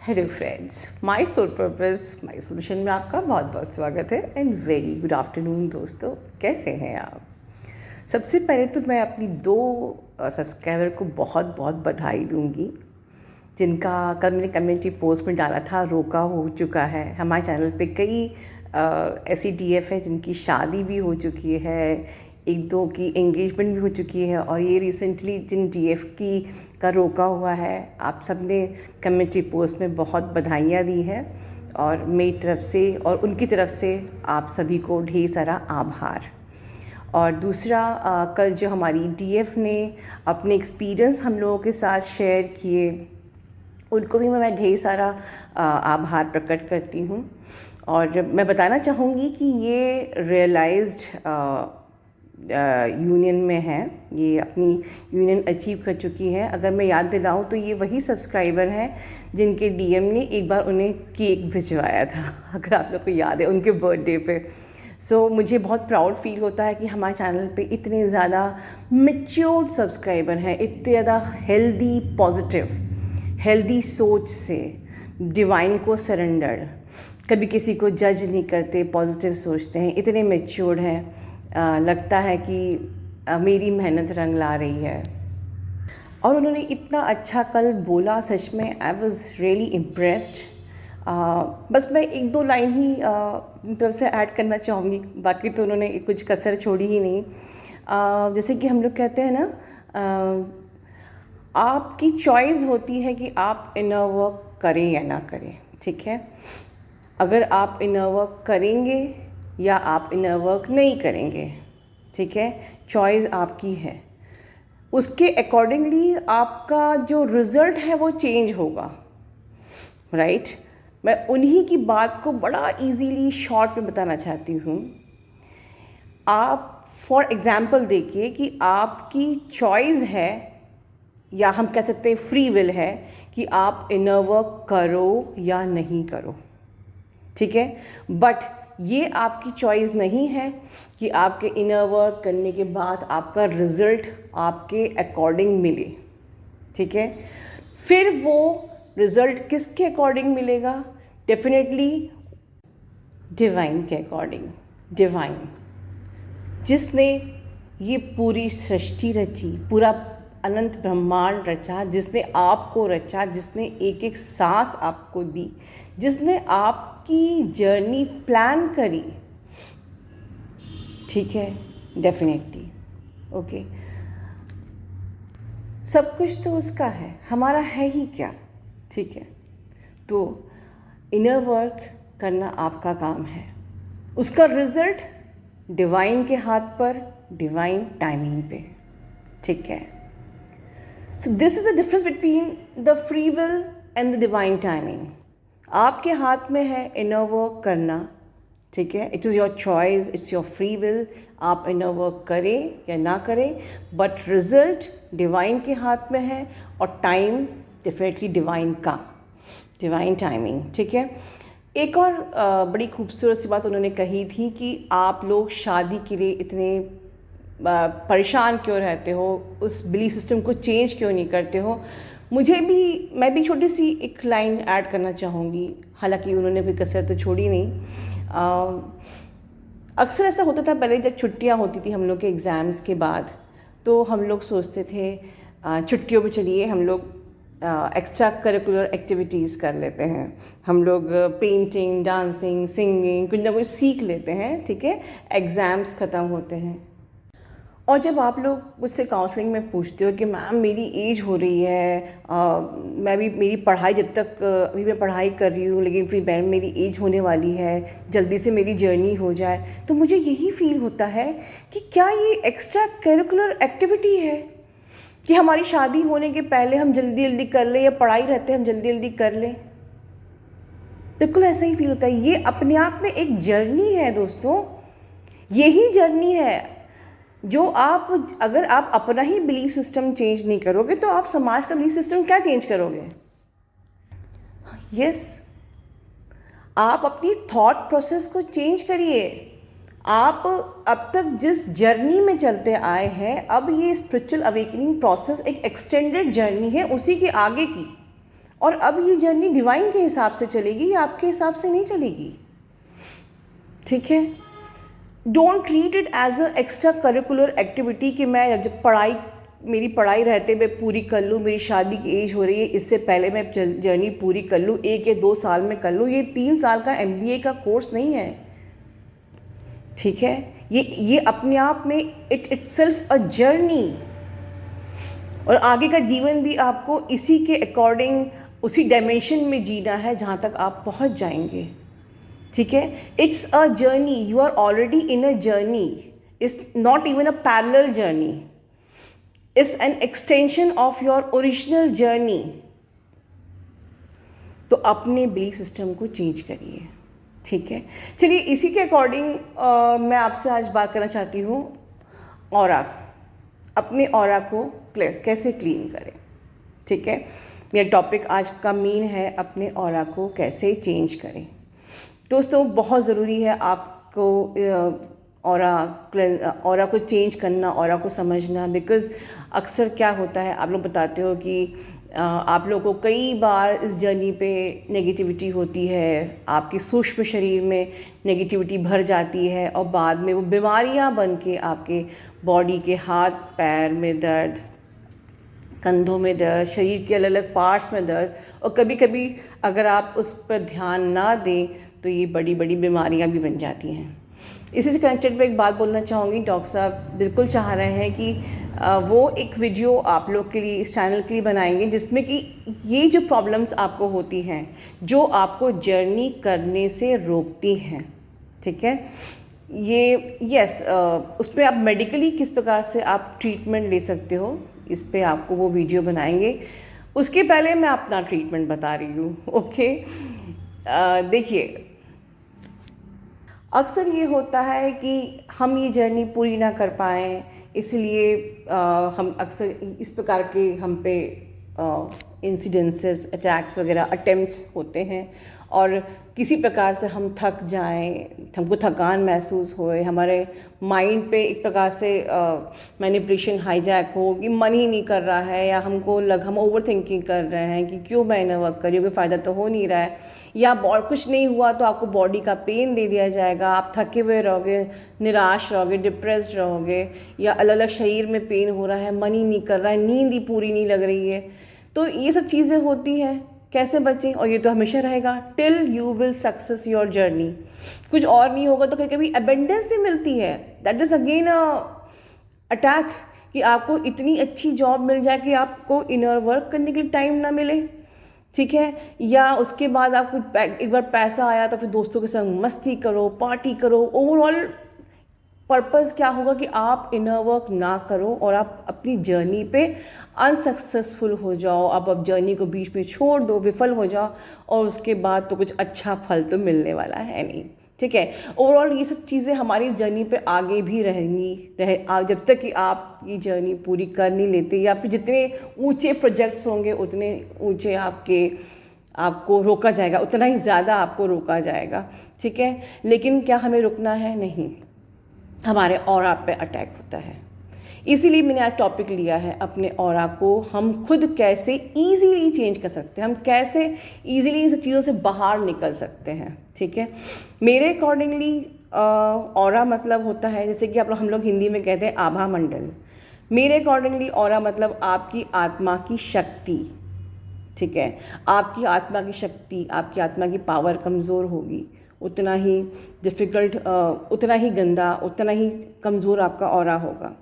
Hello friends, my sole purpose my solution में आपका बहुत बहुत स्वागत है एंड वेरी गुड आफ्टरनून दोस्तों। कैसे हैं आप? सबसे पहले तो मैं अपनी दो सब्सक्राइबर को बहुत बहुत बधाई दूंगी जिनका कल मैंने कम्युनिटी पोस्ट में डाला था रोका हो चुका है। हमारे चैनल पे कई ऐसी डीएफ है जिनकी शादी भी हो चुकी है, एक दो की एंगेजमेंट भी हो चुकी है और ये रिसेंटली जिन डीएफ की का रोका हुआ है, आप सब ने कम्युनिटी पोस्ट में बहुत बधाइयाँ दी हैं और मेरी तरफ से और उनकी तरफ से आप सभी को ढेर सारा आभार। और दूसरा कल जो हमारी डीएफ ने अपने एक्सपीरियंस हम लोगों के साथ शेयर किए, उनको भी मैं ढेर सारा आभार प्रकट करती हूँ। और मैं बताना चाहूँगी कि ये रियलाइज्ड यूनियन में है, ये अपनी यूनियन अचीव कर चुकी है। अगर मैं याद दिलाऊं तो ये वही सब्सक्राइबर हैं जिनके डीएम ने एक बार उन्हें केक भिजवाया था, अगर आप लोग को याद है, उनके बर्थडे पे। सो मुझे बहुत प्राउड फील होता है कि हमारे चैनल पे इतने ज़्यादा मैच्योर्ड सब्सक्राइबर हैं, इतने ज़्यादा हेल्दी पॉजिटिव हेल्दी सोच से, डिवाइन को सरेंडर, कभी किसी को जज नहीं करते, पॉजिटिव सोचते हैं, इतने मैच्योर्ड हैं। लगता है कि मेरी मेहनत रंग ला रही है। और उन्होंने इतना अच्छा कल बोला, सच में आई वॉज़ रियली इम्प्रेस्ड। बस मैं एक दो लाइन ही तरफ से ऐड करना चाहूँगी, बाकी तो उन्होंने कुछ कसर छोड़ी ही नहीं। जैसे कि हम लोग कहते हैं ना, आपकी चॉइस होती है कि आप इनर वर्क करें या ना करें, ठीक है। अगर आप इनर वर्क करेंगे या आप इनर वर्क नहीं करेंगे, ठीक है, चॉइस आपकी है। उसके अकॉर्डिंगली आपका जो रिज़ल्ट है वो चेंज होगा, राइट। मैं उन्हीं की बात को बड़ा इजीली शॉर्ट में बताना चाहती हूँ। आप फॉर एग्ज़ाम्पल देखिए कि आपकी चॉइस है, या हम कह सकते हैं फ्री विल है, कि आप इनर वर्क करो या नहीं करो, ठीक है। बट ये आपकी चॉइस नहीं है कि आपके इनर वर्क करने के बाद आपका रिज़ल्ट आपके अकॉर्डिंग मिले, ठीक है। फिर वो रिज़ल्ट किसके अकॉर्डिंग मिलेगा? डेफिनेटली डिवाइन के अकॉर्डिंग। डिवाइन जिसने ये पूरी सृष्टि रची, पूरा अनंत ब्रह्मांड रचा, जिसने आपको रचा, जिसने एक एक सांस आपको दी, जिसने आपकी जर्नी प्लान करी, ठीक है, डेफिनेटली ओके। सब कुछ तो उसका है, हमारा है ही क्या, ठीक है। तो इनर वर्क करना आपका काम है, उसका रिजल्ट डिवाइन के हाथ पर, डिवाइन टाइमिंग पे, ठीक है। So this is the difference between the free will and the divine timing. आपके हाथ में है इनर वर्क करना, ठीक है। It is your choice, it's your free will, आप इनर वर्क करें या ना करें, बट रिजल्ट डिवाइन के हाथ में है और टाइम डेफिनेटली डिवाइन का, डिवाइन टाइमिंग, ठीक है। एक और बड़ी खूबसूरत सी बात उन्होंने कही थी कि आप लोग शादी के लिए इतने परेशान क्यों रहते हो, उस बिलीफ सिस्टम को चेंज क्यों नहीं करते हो। मैं भी छोटी सी एक लाइन ऐड करना चाहूँगी, हालांकि उन्होंने भी कसर तो छोड़ी नहीं। अक्सर ऐसा होता था पहले, जब छुट्टियाँ होती थी हम लोग के एग्ज़ाम्स के बाद, तो हम लोग सोचते थे छुट्टियों पे चलिए हम लोग एक्स्ट्रा करिकुलर एक्टिविटीज़ कर लेते हैं, हम लोग पेंटिंग, डांसिंग, सिंगिंग, कुछ ना कुछ सीख लेते हैं, ठीक है, एग्ज़ाम्स ख़त्म होते हैं। और जब आप लोग मुझसे काउंसलिंग में पूछते हो कि मैम मेरी एज हो रही है, मैं भी, मेरी पढ़ाई जब तक अभी मैं पढ़ाई कर रही हूँ, लेकिन फिर मैम मेरी एज होने वाली है, जल्दी से मेरी जर्नी हो जाए, तो मुझे यही फील होता है कि क्या ये एक्स्ट्रा करिकुलर एक्टिविटी है कि हमारी शादी होने के पहले हम जल्दी जल्दी कर लें, या पढ़ाई रहते हम जल्दी जल्दी कर लें। बिल्कुल ऐसा ही फील होता है। ये अपने आप में एक जर्नी है दोस्तों, यही जर्नी है जो आप, अगर आप अपना ही बिलीफ सिस्टम चेंज नहीं करोगे तो आप समाज का बिलीफ सिस्टम क्या चेंज करोगे? यस, आप अपनी थॉट प्रोसेस को चेंज करिए। आप अब तक जिस जर्नी में चलते आए हैं, अब ये स्पिरिचुअल अवेकनिंग प्रोसेस एक एक्सटेंडेड जर्नी है उसी के आगे की। और अब ये जर्नी डिवाइन के हिसाब से चलेगी या आपके हिसाब से नहीं चलेगी, ठीक है। Don't treat it as a extra curricular activity कि मैं जब मेरी पढ़ाई रहते मैं पूरी कर लूँ, मेरी शादी की एज हो रही है, इससे पहले मैं जर्नी पूरी कर लूँ, 1 या 2 साल में कर लूँ। ये 3 साल का MBA का कोर्स नहीं है, ठीक है। ये अपने आप में इट्सेल्फ अ जर्नी, और आगे का जीवन भी आपको इसी के अकॉर्डिंग उसी डायमेंशन में जीना है जहाँ तक आप पहुँच जाएंगे, ठीक है। It's a journey, you are already in a journey, it's not even a parallel journey, it's an extension of your original journey. तो अपने बिलीफ सिस्टम को चेंज करिए, ठीक है। चलिए इसी के अकॉर्डिंग मैं आपसे आज बात करना चाहती हूँ ऑरा, अपने ऑरा को कैसे क्लीन करें, ठीक है। मेरा टॉपिक आज का मेन है अपने ऑरा को कैसे चेंज करें। दोस्तों बहुत ज़रूरी है आपको ऑरा को चेंज करना, ऑरा को समझना, बिकॉज़ अक्सर क्या होता है, आप लोग बताते हो कि आप लोगों को कई बार इस जर्नी पे नेगेटिविटी होती है, आपके सूक्ष्म शरीर में नेगेटिविटी भर जाती है और बाद में वो बीमारियां बन के आपके बॉडी के हाथ पैर में दर्द, कंधों में दर्द, शरीर के अलग अलग पार्ट्स में दर्द, और कभी कभी अगर आप उस पर ध्यान ना दें तो ये बड़ी बड़ी बीमारियां भी बन जाती हैं। इसी से कनेक्टेड मैं एक बात बोलना चाहूँगी, डॉक्टर साहब बिल्कुल चाह रहे हैं कि वो एक वीडियो आप लोग के लिए इस चैनल के लिए बनाएंगे जिसमें कि ये जो प्रॉब्लम्स आपको होती हैं, जो आपको जर्नी करने से रोकती हैं, ठीक है, ये यस उस पर आप मेडिकली किस प्रकार से आप ट्रीटमेंट ले सकते हो, इस पे आपको वो वीडियो बनाएंगे। उसके पहले मैं अपना ट्रीटमेंट बता रही हूँ, ओके। देखिए अक्सर ये होता है कि हम ये जर्नी पूरी ना कर पाएँ, इसलिए हम अक्सर इस प्रकार के हम पे इंसिडेंसेस, अटैक्स वगैरह अटेम्प्ट्स होते हैं, और किसी प्रकार से हम थक जाएं, हमको थकान महसूस होए, हमारे माइंड पे एक प्रकार से मैनिपुलेशन हाईजैक हो कि मन ही नहीं कर रहा है, या हम ओवर थिंकिंग कर रहे हैं कि क्यों मैं इन्हें वर्क करी, कोई फ़ायदा तो हो नहीं रहा है, या कुछ नहीं हुआ तो आपको बॉडी का पेन दे दिया जाएगा, आप थके हुए रहोगे, निराश रहोगे, डिप्रेस्ड रहोगे, या अलग अलग शरीर में पेन हो रहा है, मन ही नहीं कर रहा है, नींद ही पूरी नहीं लग रही है। तो ये सब चीज़ें होती हैं, कैसे बचें, और ये तो हमेशा रहेगा till you will success your journey. कुछ और नहीं होगा तो कभी कभी अबेंडेंस भी मिलती है, दैट इज़ अगेन अटैक, कि आपको इतनी अच्छी जॉब मिल जाए कि आपको इनर वर्क करने के लिए टाइम ना मिले, ठीक है, या उसके बाद आपको एक बार पैसा आया तो फिर दोस्तों के संग मस्ती करो, पार्टी करो, ओवरऑल पर्पस क्या होगा कि आप इनर वर्क ना करो और आप अपनी जर्नी पे अनसक्सेसफुल हो जाओ, आप अब जर्नी को बीच में छोड़ दो, विफल हो जाओ, और उसके बाद तो कुछ अच्छा फल तो मिलने वाला है नहीं, ठीक है। ओवरऑल ये सब चीज़ें हमारी जर्नी पे आगे भी जब तक कि आप ये जर्नी पूरी कर नहीं लेते, या फिर जितने ऊंचे प्रोजेक्ट्स होंगे उतने ऊंचे आपको रोका जाएगा, उतना ही ज़्यादा आपको रोका जाएगा, ठीक है। लेकिन क्या हमें रुकना है? नहीं, हमारे ऑरा पे अटैक होता है। इसीलिए मैंने आज टॉपिक लिया है, अपने ऑरा को हम खुद कैसे ईजीली चेंज कर सकते हैं, हम कैसे ईजीली इन सब चीज़ों से बाहर निकल सकते हैं, ठीक है। मेरे अकॉर्डिंगली ऑरा मतलब होता है, जैसे कि हम लोग हिंदी में कहते हैं आभा मंडल। मेरे अकॉर्डिंगली ऑरा मतलब आपकी आत्मा की शक्ति, ठीक है। आपकी आत्मा की शक्ति, आपकी आत्मा की पावर कमज़ोर होगी, उतना ही डिफ़िकल्ट, उतना ही गंदा, उतना ही कमज़ोर आपका ऑरा होगा।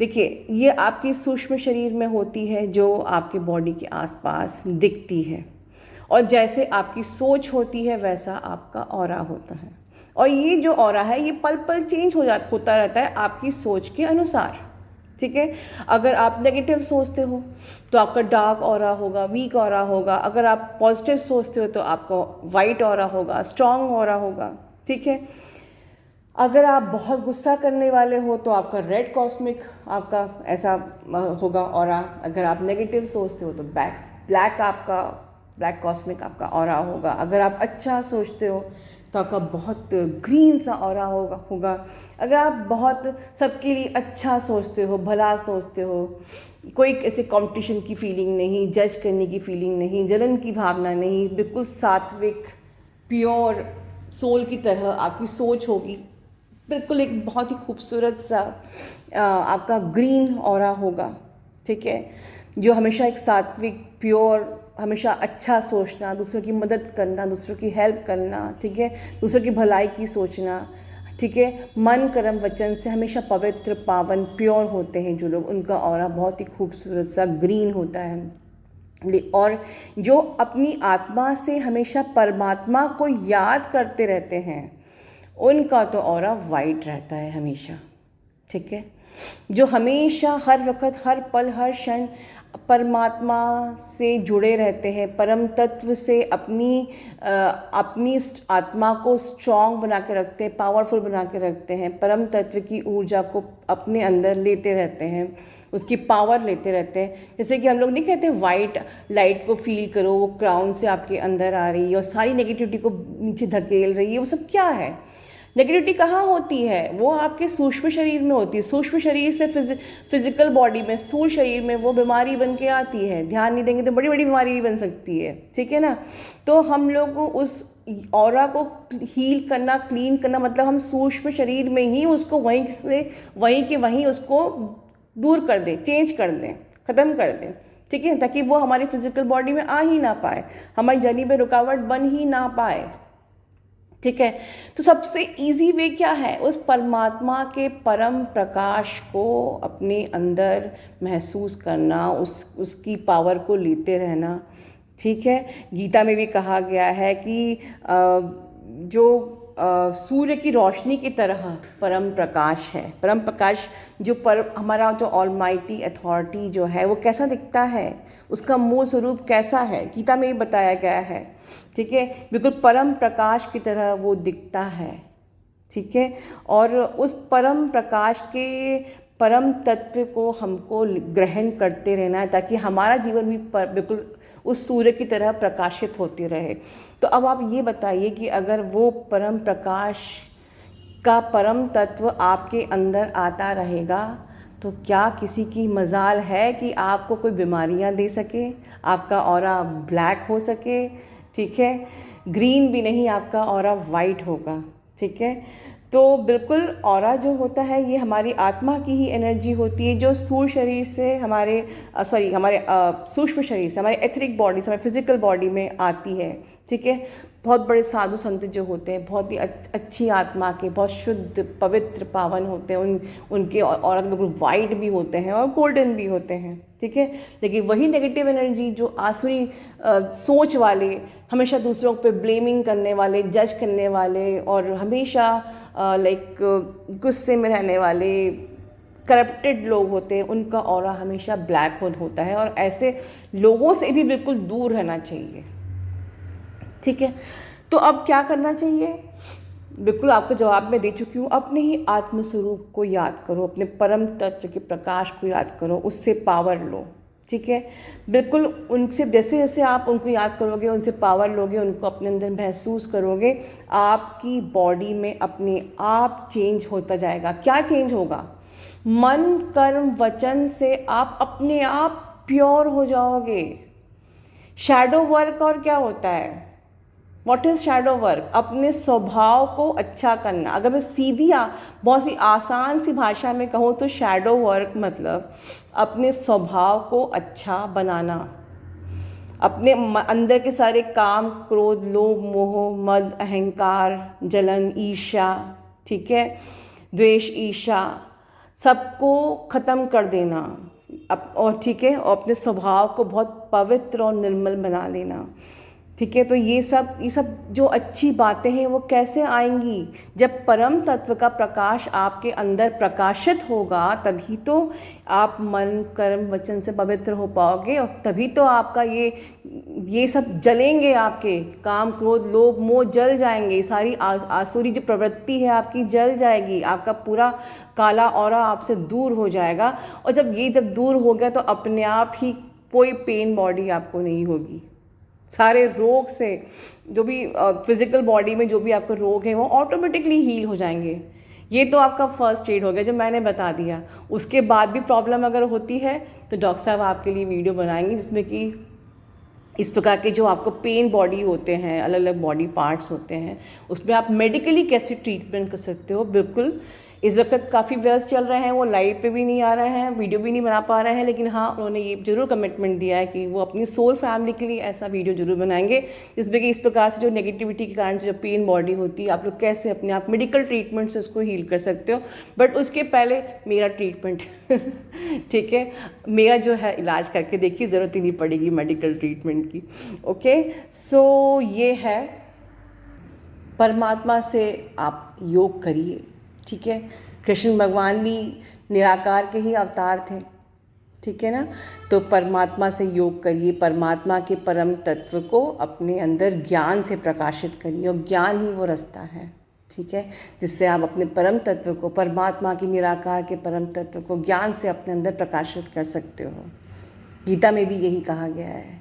देखिए ये आपके सूक्ष्म शरीर में होती है, जो आपके बॉडी के आसपास दिखती है, और जैसे आपकी सोच होती है वैसा आपका ऑरा होता है, और ये जो ऑरा है ये पल पल चेंज होता रहता है आपकी सोच के अनुसार, ठीक है। अगर आप नेगेटिव सोचते हो तो आपका डार्क ऑरा होगा, वीक ऑरा होगा। अगर आप पॉजिटिव सोचते हो तो आपका वाइट ऑरा होगा, स्ट्रॉन्ग ऑरा होगा, ठीक है। अगर आप बहुत गुस्सा करने वाले हो तो आपका रेड कॉस्मिक आपका ऐसा होगा ऑरा। अगर आप नेगेटिव सोचते हो तो ब्लैक कॉस्मिक आपका ऑरा होगा। अगर आप अच्छा सोचते हो तो आपका बहुत ग्रीन सा ऑरा होगा। अगर आप बहुत सबके लिए अच्छा सोचते हो, भला सोचते हो, कोई ऐसे कंपटीशन की फीलिंग नहीं, जज करने की फीलिंग नहीं, जलन की भावना नहीं, बिल्कुल सात्विक प्योर सोल की तरह आपकी सोच होगी, बिल्कुल एक बहुत ही खूबसूरत सा आपका ग्रीन ऑरा होगा, ठीक है, जो हमेशा एक सात्विक प्योर, हमेशा अच्छा सोचना, दूसरों की मदद करना, दूसरों की हेल्प करना, ठीक है, दूसरों की भलाई की सोचना, ठीक है, मन कर्म वचन से हमेशा पवित्र पावन प्योर होते हैं जो लोग, उनका ऑरा बहुत ही खूबसूरत सा ग्रीन होता है। और जो अपनी आत्मा से हमेशा परमात्मा को याद करते रहते हैं उनका तो ऑरा वाइट रहता है हमेशा, ठीक है, जो हमेशा हर वक्त हर पल हर क्षण परमात्मा से जुड़े रहते हैं, परम तत्व से अपनी आत्मा को स्ट्रॉन्ग बना के रखते हैं, पावरफुल बना के रखते हैं, परम तत्व की ऊर्जा को अपने अंदर लेते रहते हैं, उसकी पावर लेते रहते हैं। जैसे कि हम लोग नहीं कहते वाइट लाइट को फील करो, वो क्राउन से आपके अंदर आ रही है और सारी नेगेटिविटी को नीचे धकेल रही है, वो सब क्या है? नेगेटिविटी कहाँ होती है? वो आपके सूक्ष्म शरीर में होती है। सूक्ष्म शरीर से फिजिकल बॉडी में, स्थूल शरीर में वो बीमारी बन के आती है। ध्यान नहीं देंगे तो बड़ी बड़ी बीमारी भी बन सकती है, ठीक है ना। तो हम लोग को उस ऑरा को हील करना, क्लीन करना, मतलब हम सूक्ष्म शरीर में ही उसको वहीं के वहीं उसको दूर कर दें, चेंज कर दें, ख़त्म कर दें, ठीक है, ताकि वो हमारी फिजिकल बॉडी में आ ही ना पाए, हमारी जर्नी में रुकावट बन ही ना पाए, ठीक है। तो सबसे इजी वे क्या है? उस परमात्मा के परम प्रकाश को अपने अंदर महसूस करना, उसकी पावर को लेते रहना, ठीक है। गीता में भी कहा गया है कि जो सूर्य की रोशनी की तरह परम प्रकाश है। परम प्रकाश जो हमारा जो ऑलमाइटी अथॉरिटी जो है वो कैसा दिखता है, उसका मूल स्वरूप कैसा है, गीता में भी बताया गया है, ठीक है। बिल्कुल परम प्रकाश की तरह वो दिखता है, ठीक है। और उस परम प्रकाश के परम तत्व को हमको ग्रहण करते रहना है ताकि हमारा जीवन भी बिल्कुल उस सूर्य की तरह प्रकाशित होते रहे। तो अब आप ये बताइए कि अगर वो परम प्रकाश का परम तत्व आपके अंदर आता रहेगा तो क्या किसी की मजाल है कि आपको कोई बीमारियां दे सके, आपका ऑरा ब्लैक हो सके, ठीक है, ग्रीन भी नहीं, आपका ऑरा वाइट होगा, ठीक है। तो बिल्कुल ऑरा जो होता है ये हमारी आत्मा की ही एनर्जी होती है जो स्थूल शरीर से हमारे सूक्ष्म शरीर से, हमारे एथरिक बॉडी से, हमारे फिजिकल बॉडी में आती है, ठीक है। बहुत बड़े साधु संत जो होते हैं, बहुत ही अच्छी आत्मा के, बहुत शुद्ध पवित्र पावन होते हैं, उनके ऑरा बिल्कुल वाइट भी होते हैं और गोल्डन भी होते हैं, ठीक है। लेकिन वही नेगेटिव एनर्जी जो आसुरी सोच वाले, हमेशा दूसरों पे ब्लेमिंग करने वाले, जज करने वाले और हमेशा गुस्से में रहने वाले करप्टेड लोग होते हैं, उनका ऑरा हमेशा ब्लैक होता है और ऐसे लोगों से भी बिल्कुल दूर रहना चाहिए, ठीक है। तो अब क्या करना चाहिए? बिल्कुल आपको जवाब मैं दे चुकी हूँ। अपने ही आत्मस्वरूप को याद करो, अपने परम तत्व के प्रकाश को याद करो, उससे पावर लो, ठीक है। बिल्कुल उनसे जैसे जैसे आप उनको याद करोगे, उनसे पावर लोगे, उनको अपने अंदर महसूस करोगे, आपकी बॉडी में अपने आप चेंज होता जाएगा। क्या चेंज होगा? मन कर्म वचन से आप अपने आप प्योर हो जाओगे। शैडो वर्क और क्या होता है? What is shadow work? अपने स्वभाव को अच्छा करना। अगर मैं बहुत सी आसान सी भाषा में कहूँ तो शैडो वर्क मतलब अपने स्वभाव को अच्छा बनाना, अपने अंदर के सारे काम, क्रोध, लोभ, मोह, मद, अहंकार, जलन, ईर्ष्या, ठीक है, द्वेष, ईर्ष्या, सबको ख़त्म कर देना और ठीक है, और अपने स्वभाव को बहुत पवित्र और निर्मल बना देना, ठीक है। तो ये सब जो अच्छी बातें हैं वो कैसे आएंगी? जब परम तत्व का प्रकाश आपके अंदर प्रकाशित होगा तभी तो आप मन कर्म वचन से पवित्र हो पाओगे और तभी तो आपका ये सब जलेंगे, आपके काम क्रोध लोभ मोह जल जाएंगे, सारी आसुरी जो प्रवृत्ति है आपकी जल जाएगी, आपका पूरा काला ऑरा आपसे दूर हो जाएगा। और जब दूर हो गया तो अपने आप ही कोई पेन बॉडी आपको नहीं होगी, सारे रोग से, जो भी फिजिकल बॉडी में जो भी आपके रोग हैं वो ऑटोमेटिकली हील हो जाएंगे। ये तो आपका फर्स्ट एड हो गया जो मैंने बता दिया। उसके बाद भी प्रॉब्लम अगर होती है तो डॉक्टर साहब आपके लिए वीडियो बनाएंगे जिसमें कि इस प्रकार के जो आपको पेन बॉडी होते हैं, अलग अलग बॉडी पार्ट्स होते हैं, उसमें आप मेडिकली कैसे ट्रीटमेंट कर सकते हो। बिल्कुल इस वक्त काफ़ी व्यस्त चल रहे हैं, वो लाइव पे भी नहीं आ रहे हैं, वीडियो भी नहीं बना पा रहे हैं, लेकिन हाँ उन्होंने ये जरूर कमिटमेंट दिया है कि वो अपनी सोल फैमिली के लिए ऐसा वीडियो जरूर बनाएंगे जिसमें कि इस प्रकार से जो नेगेटिविटी के कारण से जो पेन बॉडी होती है आप लोग कैसे अपने आप मेडिकल ट्रीटमेंट से उसको हील कर सकते हो। बट उसके पहले मेरा ट्रीटमेंट ठीक है, मेरा जो है इलाज करके देखिए, ज़रूरत ही नहीं पड़ेगी मेडिकल ट्रीटमेंट की। ओके, सो ये है, परमात्मा से आप योग करिए, ठीक है। कृष्ण भगवान भी निराकार के ही अवतार थे, ठीक है ना। तो परमात्मा से योग करिए, परमात्मा के परम तत्व को अपने अंदर ज्ञान से प्रकाशित करिए, और ज्ञान ही वो रास्ता है, ठीक है, जिससे आप अपने परम तत्व को, परमात्मा की निराकार के परम तत्व को ज्ञान से अपने अंदर प्रकाशित कर सकते हो। गीता में भी यही कहा गया है।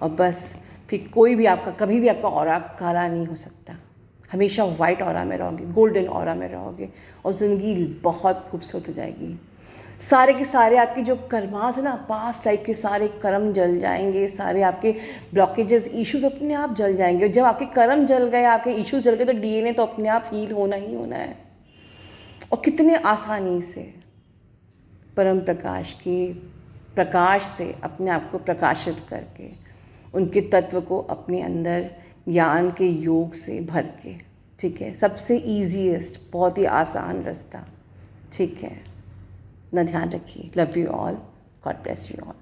और बस फिर कोई भी आपका, कभी भी आपका ऑरा काला नहीं हो सकता, हमेशा वाइट ऑरा में रहोगे, गोल्डन ऑरा में रहोगे, और ज़िंदगी बहुत खूबसूरत हो जाएगी। सारे के सारे आपके जो कर्मास है ना, पास्ट लाइफ के सारे कर्म जल जाएंगे, सारे आपके ब्लॉकेजेस, इश्यूज अपने आप जल जाएंगे। जब आपके कर्म जल गए, आपके इश्यूज जल गए, तो डीएनए तो अपने आप हील होना ही होना है। और कितने आसानी से परम प्रकाश की प्रकाश से अपने आप को प्रकाशित करके उनके तत्व को अपने अंदर ज्ञान के योग से भर के, ठीक है, सबसे ईजीएस्ट, बहुत ही आसान रास्ता, ठीक है ना। ध्यान रखिए। Love you all, God bless you all.